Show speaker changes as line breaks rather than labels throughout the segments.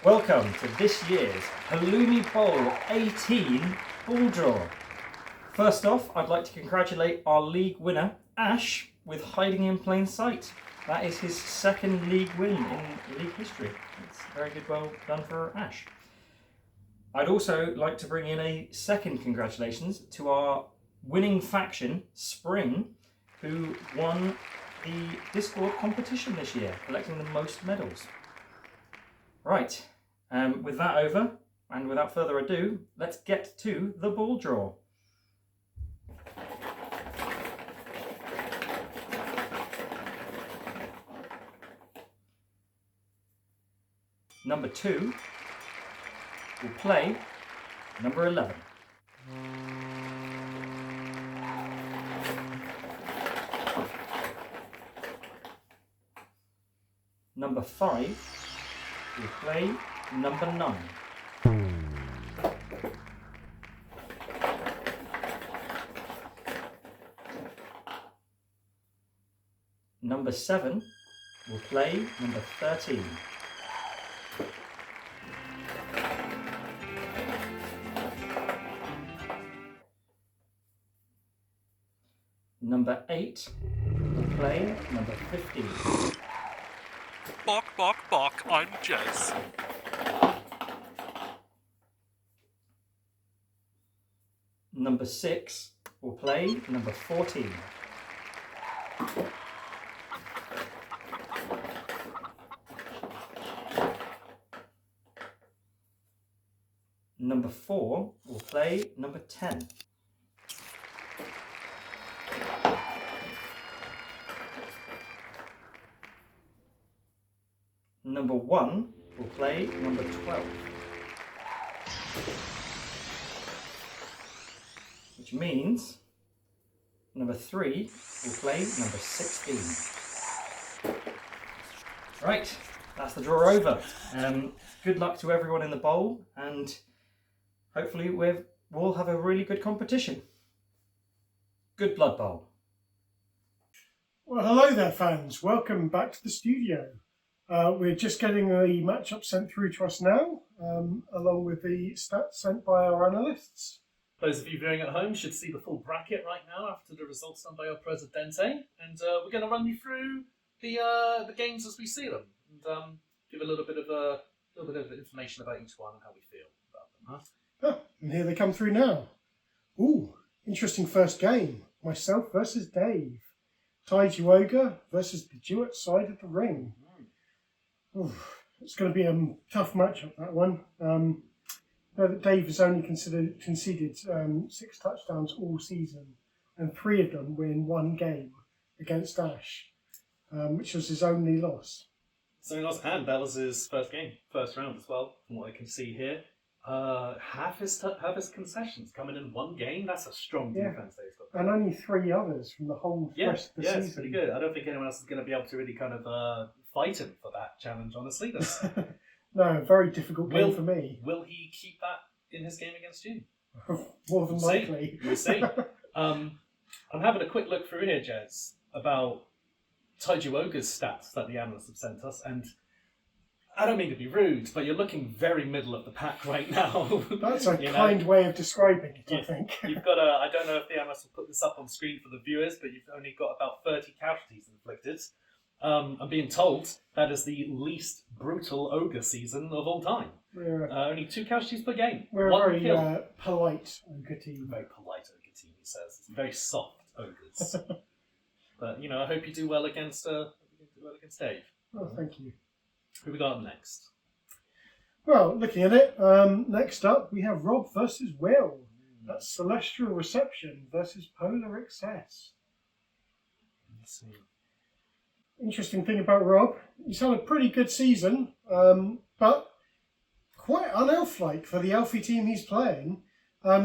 Welcome to this year's Halloumi Bowl 18 ball draw. First off, I'd like to congratulate our league winner, Ash, with hiding in plain sight. That is his second league win in league history. It's very good, well done for Ash. I'd also like to bring in a second congratulations to our winning faction, Spring, who won the Discord competition this year, collecting the most medals. Right, with that over, and without further ado, let's get to the ball draw. Number 2 will play number 11. Number 5 will play number 9. Number 7 will play number 13. Number 8 will play number 15.
Bok, bok, bok, I'm Jez.
Number 6 will play number 14. Number 4 will play number 10. Number 1 will play number 12. Which means number 3 will play number 16. Right, that's the draw over. Good luck to everyone in the bowl, and hopefully we'll have a really good competition. Good Blood Bowl.
Well, hello there, fans. Welcome back to the studio. We're just getting the matchup sent through to us now, along with the stats sent by our analysts.
Those of you viewing at home should see the full bracket right now after the results done by our Presidente, and we're going to run you through the games as we see them, and give a little bit of information about each one and how we feel about them.
And here they come through now. Ooh, interesting first game. Myself versus Dave. Taijuoga versus the duet side of the ring. Ooh, it's going to be a tough matchup, that one. Know that Dave has only conceded 6 touchdowns all season, and 3 of them were in one game against Ash, which was his only loss.
So he lost, and that was his first game, first round as well, from what I can see here. Half his concessions coming in one game. That's a strong defense that he's got.
And only 3 others from the whole rest of the season.
It's pretty good. I don't think anyone else is going to be able to really kind of fight him for that challenge, honestly.
No, very difficult game for me.
Will he keep that in his game against you?
More than likely.
We'll see. I'm having a quick look through here, Jez, about Taijuoga's stats that the analysts have sent us, and I don't mean to be rude, but you're looking very middle of the pack right now.
That's a kind way of describing it, I think.
You've got I don't know if the analysts will put this up on screen for the viewers, but you've only got about 30 casualties inflicted. I'm being told that is the least brutal ogre season of all time. Only 2 casualties per game.
We're a very polite ogre team.
Very polite ogre team, he says. It's very soft ogres. But I hope you do well against Dave.
Oh, thank you.
Who we got up next?
Well, looking at it, next up we have Rob versus Will. That's Celestial Reception versus Polar Excess.
Let's see.
Interesting thing about Rob, he's had a pretty good season, but quite un-elf-like for the elfy team he's playing.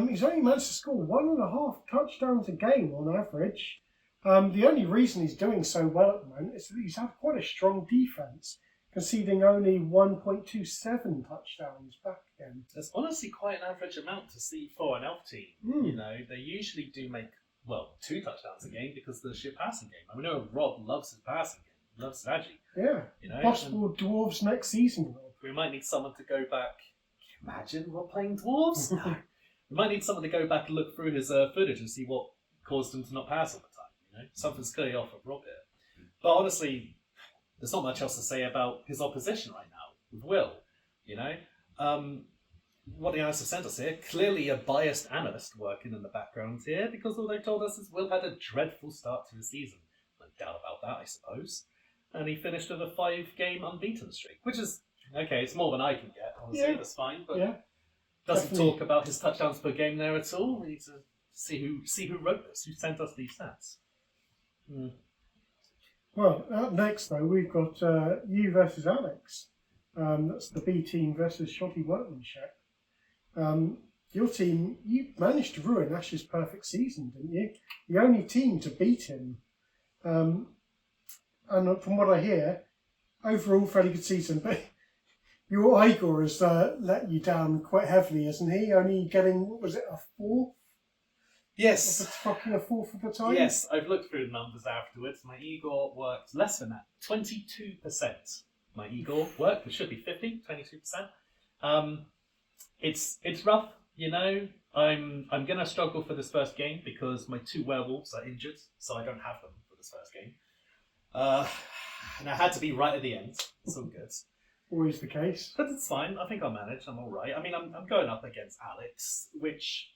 He's only managed to score 1.5 touchdowns a game on average. The only reason he's doing so well at the moment is that he's had quite a strong defence, conceding only 1.27 touchdowns back again.
That's honestly quite an average amount to see for an elf team. They usually do make 2 touchdowns a game because of the sheer passing game. I know Rob loves his passing game, loves Saji.
Yeah, possible dwarves next season, Rob.
We might need someone to go back. Can you imagine we're playing dwarves? No. We might need someone to go back and look through his footage and see what caused him to not pass all the time. You know, something's clearly off with Rob here. But honestly, there's not much else to say about his opposition right now with Will. You know, what the analysts have sent us here, clearly a biased analyst working in the background here, because all they've told us is Will had a dreadful start to the season. No doubt about that, I suppose. And he finished with a 5-game unbeaten streak, which is, okay, it's more than I can get, honestly, that's fine, but doesn't
definitely
talk about his touchdowns per game there at all. We need to see who wrote this, who sent us these stats.
Well, up next though, we've got you versus Alex. That's the B team versus Shoddy Workmanship. Your team, you managed to ruin Ash's perfect season, didn't you? The only team to beat him. And from what I hear, overall fairly good season. But your Igor has let you down quite heavily, hasn't he? Only getting, what was it, a fourth?
Yes.
Fucking a fourth of the time?
Yes, I've looked through the numbers afterwards. My Igor worked less than that, 22%. My Igor worked, it should be 50, 22%. It's rough, you know. I'm gonna struggle for this first game because my 2 werewolves are injured, so I don't have them for this first game. And I had to be right at the end. It's all good.
Always the case.
But it's fine. I think I'll manage. I'm all right. I mean, I'm going up against Alex, which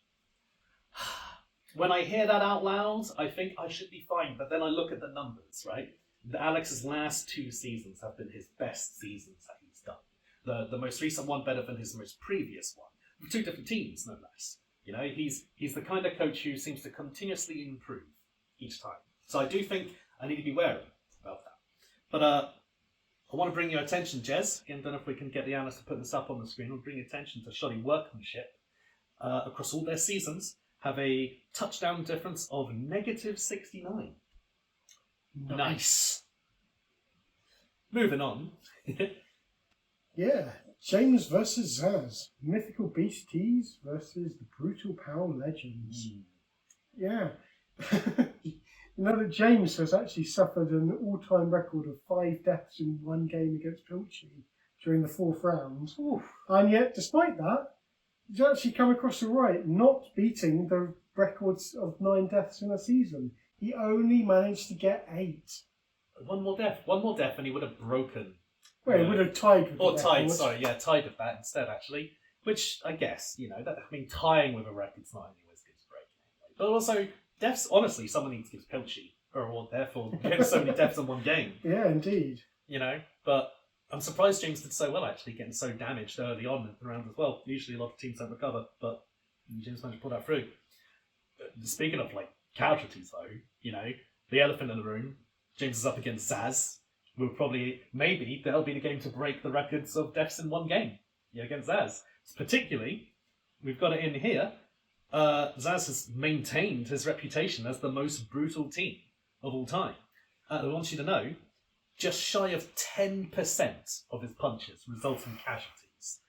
when I hear that out loud, I think I should be fine. But then I look at the numbers, right? Alex's last 2 seasons have been his best seasons that he's done. The most recent one better than his most previous one. With 2 different teams, no less. You know, he's the kind of coach who seems to continuously improve each time. So I do think I need to be wary about that. But I want to bring your attention, Jez. Again, I don't know if we can get the analysts to put this up on the screen. I'll bring your attention to Shoddy Workmanship. Across all their seasons, have a touchdown difference of -69. Nice. Moving on.
Yeah, James versus Zaz. Mythical Beast Tees versus the Brutal Power Legends. Yeah. You know that James has actually suffered an all-time record of 5 deaths in one game against Pilchi during the 4th round. Oof. And yet, despite that, he's actually come across all right, not beating the records of 9 deaths in a season. He only managed to get 8.
One more death, and he would have broken.
Well, he would have tied with
or
the
tied,
record.
sorry, yeah, tied with that instead, actually. Which, I guess, you know, tying with a record's not always good to break anyway. But also, deaths, honestly, someone needs to give Pilchi a reward there for getting so many deaths in one game.
Yeah, indeed.
You know, but I'm surprised James did so well, actually, getting so damaged early on in the round as well. Usually a lot of teams don't recover, but James managed to pull that through. Speaking of, like, casualties, though, you know, the elephant in the room, James is up against Zaz. We'll probably, maybe, that'll be the game to break the records of deaths in one game. Yeah, against Zaz. Particularly, we've got it in here, Zaz has maintained his reputation as the most brutal team of all time. I want you to know, just shy of 10% of his punches result in casualties.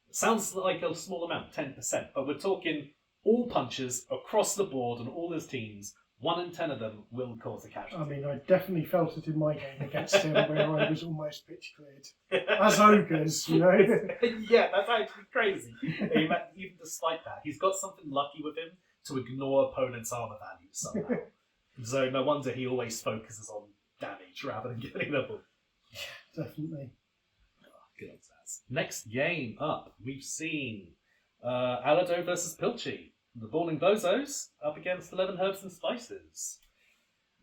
It sounds like a small amount, 10%, but we're talking all punches across the board on all his teams. 1 in 10 of them will cause a casualty.
I mean, I definitely felt it in my game against him, where I was almost pitch cleared. As ogres, you know.
Yeah, that's actually crazy. Even despite that, he's got something lucky with him to ignore opponents' armor values somehow. So no wonder he always focuses on damage rather than getting the ball.
Yeah, definitely.
Oh, good old Zaz. Next game up, we've seen Alado versus Pilchi. The Balling Bozos up against 11 Herbs and Spices.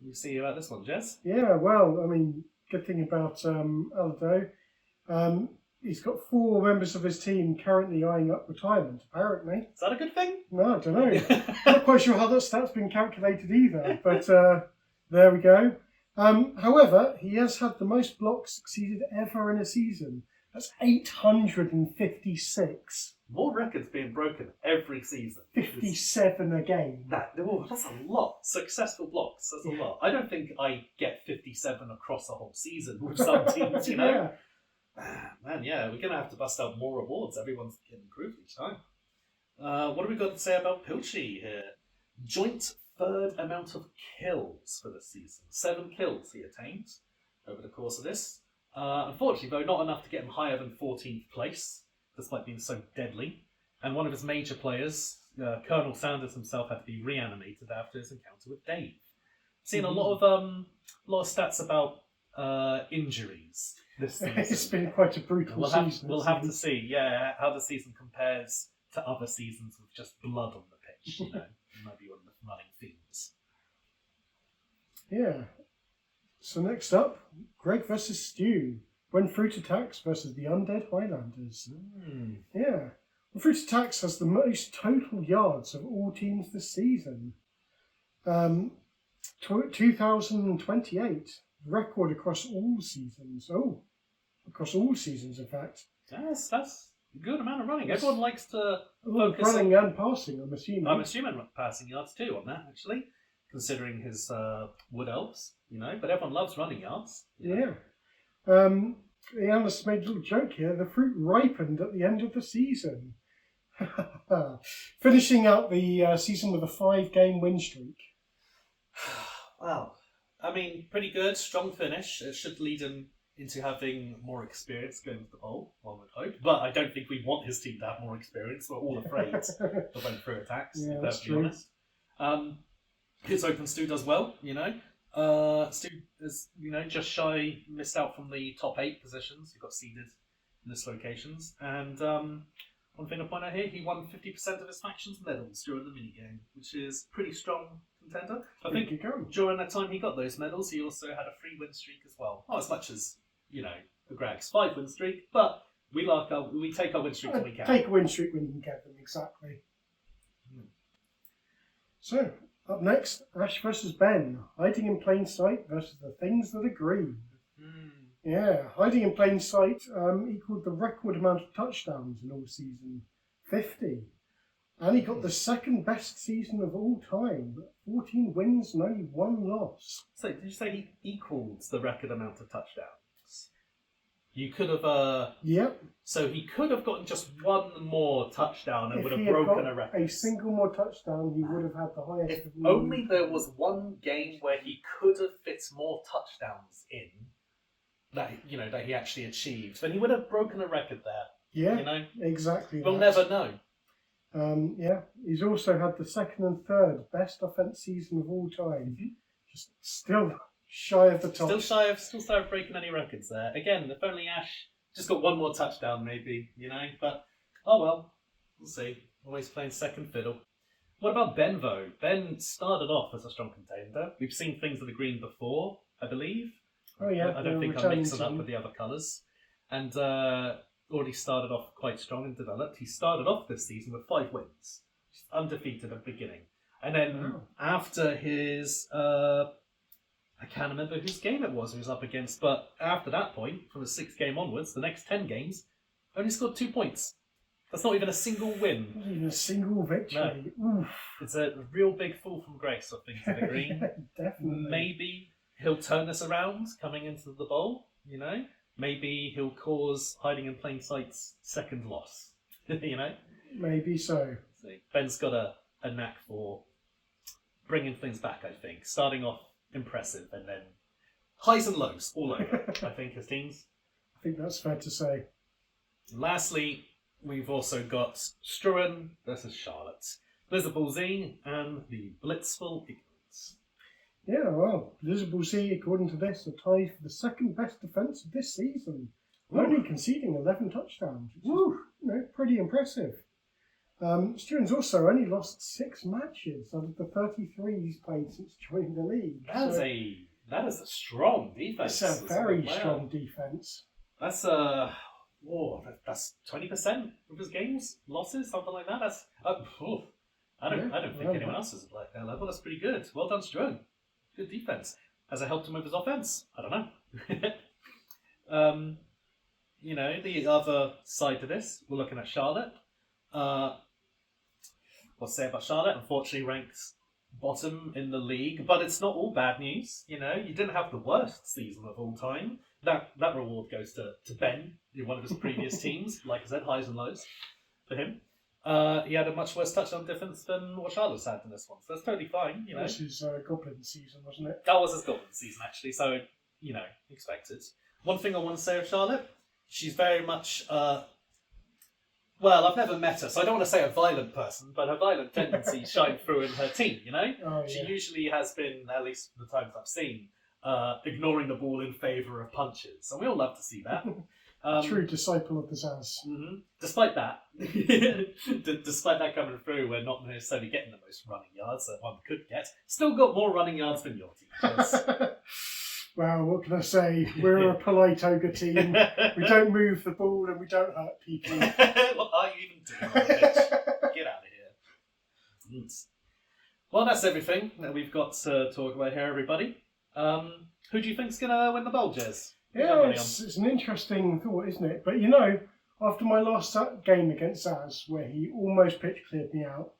You see about this one, Jez?
Yeah, well, I mean, good thing about Aldo, he's got 4 members of his team currently eyeing up retirement, apparently.
Is that a good thing?
No, I don't know. Not quite sure how that stat's been calculated either, but there we go. However, he has had the most blocks succeeded ever in a season. That's 856.
More records being broken every season.
57 a game.
That's a lot. Successful blocks, that's a lot. I don't think I get 57 across a whole season with some teams, you know?
Yeah.
Man, yeah, we're going to have to bust out more awards. Everyone's getting improved each time. What have we got to say about Pilchi here? Joint 3rd amount of kills for this season. 7 kills he attained over the course of this. Unfortunately, though, not enough to get him higher than 14th place, despite being so deadly. And one of his major players, Colonel Sanders himself, had to be reanimated after his encounter with Dave. Seen a lot of stats about injuries this season.
It's been quite a brutal season.
We'll have to see, how the season compares to other seasons with just blood on the pitch. You know, it might be one of the running themes.
Yeah. So next up, Greg versus Stu. When Fruit Attacks versus the Undead Highlanders. Yeah. Well, Fruit Attacks has the most total yards of all teams this season. 2,028. Record across all seasons. Oh, across all seasons, in fact.
That's a good amount of running. Everyone likes to focus
running and passing, I'm assuming.
I'm assuming passing yards too on that, actually, considering his wood elves, you know. But everyone loves running yards.
Yeah. The analyst made a little joke here. The fruit ripened at the end of the season. Finishing out the season with a 5-game win streak.
Wow. I mean, pretty good, strong finish. It should lead him into having more experience going with the bowl, one would hope. But I don't think we want his team to have more experience. We're all afraid of going through attacks,
Yeah,
if
that's
to be honest. His open Stu does well, you know. Stu is, you know, just shy, missed out from the top 8 positions. He got seeded in this locations. And one thing to point out here, he won 50% of his faction's medals during the minigame, which is pretty strong contender. I think during that time he got those medals, he also had a free win streak as well. Not as much as, you know, the Greg's 5 win streak, but we take our win streak when we can.
Take a win streak when you can get them, exactly. So, up next, Ash versus Ben. Hiding in plain sight versus the things that agree. Yeah, hiding in plain sight equaled the record amount of touchdowns in all season, 50. And he got the second best season of all time, 14 wins and only 1 loss.
So, did you say he equaled the record amount of touchdowns? You could have...
Yep.
So he could have gotten just 1 more touchdown and
If
would have
he had
broken
got
a record.
a single more touchdown, he would have had the highest.
If only there was one game where he could have fit more touchdowns in, that, you know, that he actually achieved, then he would have broken a record there.
Yeah,
you know,
exactly.
We'll never know.
Yeah, he's also had the second and third best offense season of all time. Just still shy of the top.
Still shy of breaking any records there. Again, if only Ash just got 1 more touchdown, maybe, you know. But oh well, we'll see. Always playing second fiddle. What about Ben though? Ben started off as a strong contender. We've seen things of the green before, I believe.
Oh yeah,
I don't think I'm mixing up with the other colours. And already started off quite strong and developed. He started off this season with 5 wins, just undefeated at the beginning. And then after his, I can't remember whose game it was he was up against, but after that point, from the 6th game onwards, the next 10 games, only scored 2 points. That's not even a single win.
Not even a single victory. No. Oof.
It's a real big fall from grace, I think, to the green.
Definitely.
Maybe he'll turn this around coming into the bowl, you know? Maybe he'll cause hiding in plain sight's second loss, you know?
Maybe so.
Ben's got a knack for bringing things back, I think. Starting off impressive and then highs and lows all over, I think, his teams.
I think that's fair to say.
Lastly, we've also got Struan versus Charlotte. Visible Z and the Blitzful Ignorance.
Yeah, well, Visible Z, according to this, are tied for the second best defence of this season. Only conceding 11 touchdowns. Woo! You know, pretty impressive. Struan's also only lost 6 matches out of the 33 he's played since joining the league.
That is a strong defence.
It's a very strong defence.
That's that's 20% of his games losses, something like that. That's I don't think anyone else is at that level. That's pretty good. Well done, Struan. Good defense. Has it helped him with his offense? I don't know. You know, the other side to this, we're looking at Charlotte. What's to say about Charlotte? Unfortunately, ranked bottom in the league, but it's not all bad news. You know, you didn't have the worst season of all time. That reward goes to Ben, one of his previous teams. Like I said, highs and lows for him. He had a much worse touchdown difference than what Charlotte's had in this one, so that's totally fine. You know,
this is Goblin season, wasn't it?
That was his Goblin season actually, so you know, expected. One thing I want to say of Charlotte, she's very much, well, I've never met her, so I don't want to say a violent person, but her violent tendencies shine through in her team, you know?
Oh,
She
yeah.
usually has been, at least the times I've seen, ignoring the ball in favour of punches. And we all love to see that.
True disciple of the Zaz.
Mm-hmm. Despite that, despite that coming through, we're not necessarily getting the most running yards that one could get. Still got more running yards than your team does.
Well, what can I say? We're a polite ogre team. We don't move the ball and we don't hurt people.
What are you even doing on the pitch? Get out of here. Well, that's everything that we've got to talk about here, everybody. Who do you think's going to win the bowl, Jez?
Yeah, it's an interesting thought, isn't it? But you know, after my last game against Zaz, where he almost pitch cleared me out,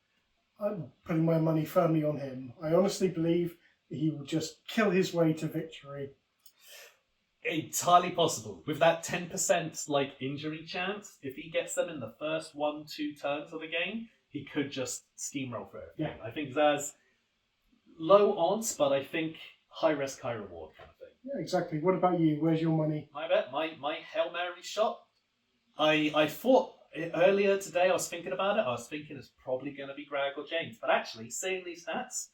I'm putting my money firmly on him. I honestly believe that he will just kill his way to victory.
Entirely possible. With that 10% like injury chance, if he gets them in the first 1-2 turns of the game, he could just steamroll through it.
Yeah.
I think Zaz, low odds, but I think high risk, high reward kind of thing.
Yeah, exactly. What about you? Where's your money?
My bet, my Hail Mary shot. I thought earlier today, I was thinking about it, I was thinking it's probably going to be Greg or James. But actually, seeing these stats,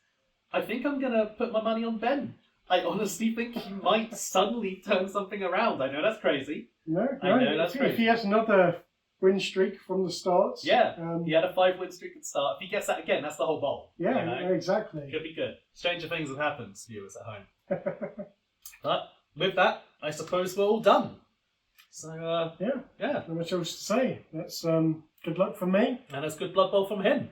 I think I'm going to put my money on Ben. I honestly think he might suddenly turn something around. I know that's crazy.
No,
I know, that's
if
great.
he has another win streak from the start.
Yeah, he had a 5-win streak at the start. If he gets that again, that's the whole bowl.
Yeah,
you know?
exactly.
Could be good. Stranger things have happened, viewers at home. But with that, I suppose we're all done. So,
Yeah,
yeah.
not much else to say. That's good luck from me.
And it's good Blood Bowl from him.